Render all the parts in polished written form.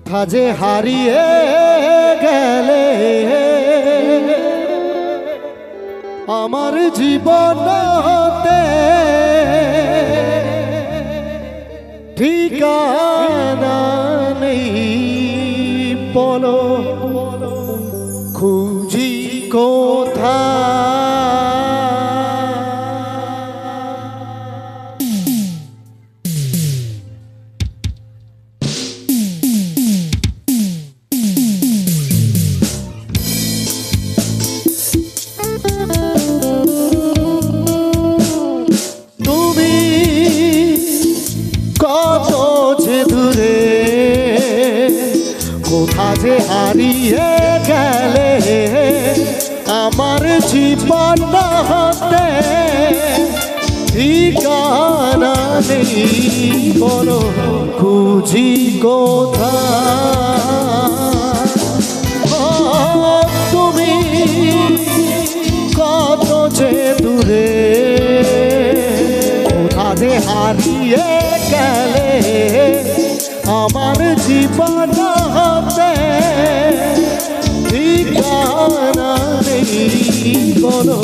কোথা যে হারিয়ে গেলে আমার জীবনতে ঠিকানা নেই বলো খুঁজি কোথা কত যে দূরে কোথা যে হারিয়ে গেলে আমার জীবন হতে ঠিকানা নেই বলো খুঁজি কোথা তুমি কত যে দূরে কোথা যে হারিয়ে গেলে আমার জীবন হতে ঠিকানা নেই বলো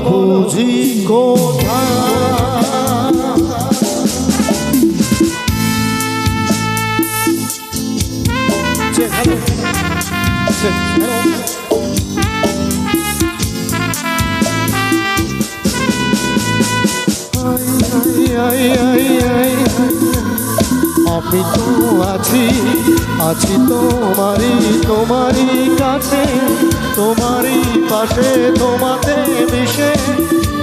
খুঁজি কোথা আমি তো আছি তোমারই কাছে তোমারই পাশে তোমাতে মিশে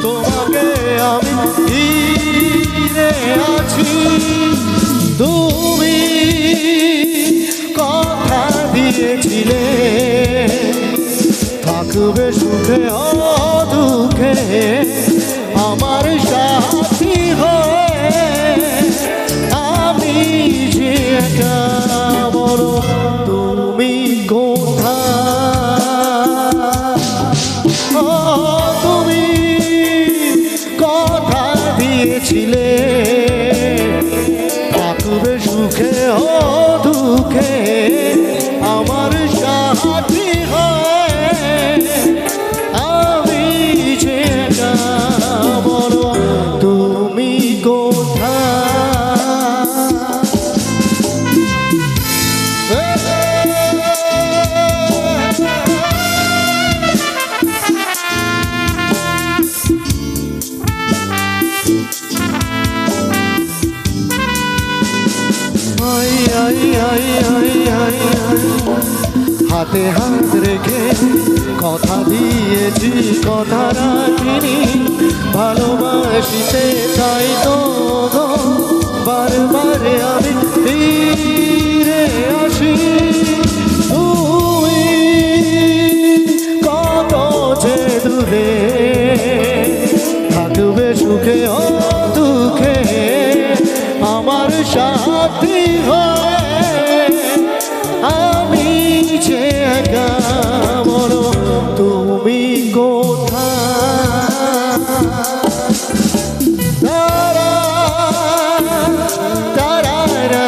তোমাকে আমি ঘিরে আছি তুমি কথা দিয়েছিলে থাকবে সুখে ও দুঃখে আমার সাথী হয়ে আমি যে একা বলো তুমি কোথা তুমি কথা দিয়েছিলে থাকবে সুখে ও দুঃখে আমার সাথী হয়ে আমি যে একা বলো তুমি কোথা হাতে হাত রেখে কথা দিয়েছি কথা রাখিনি ভালোবাসিতে চাই তো বারবার আমি ফিরে আসি তুই কত যে দূরে থাকবে সুখে ও দুঃখে আমার সাথী হয়ে আমি যে একা বলো তুমি কোথা তারা তারা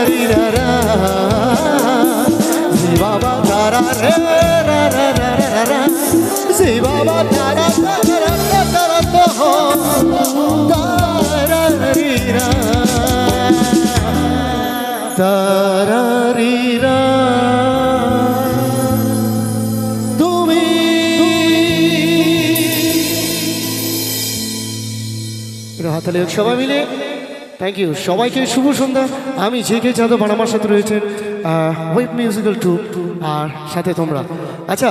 রি রা জি বাবা তারা রে রা রা রা রা জি বাবা তারা তারা তারা তো তারা রি রা তারা রি রা তুমি হাতালে সবাই মিলে থ্যাংক ইউ সবাইকে শুভ সন্ধ্যা আমি জেকে যাদব আমার সাথে রয়েছেন ওয়েব মিউজিক্যাল ট্রুপ আর সাথে তোমরা আচ্ছা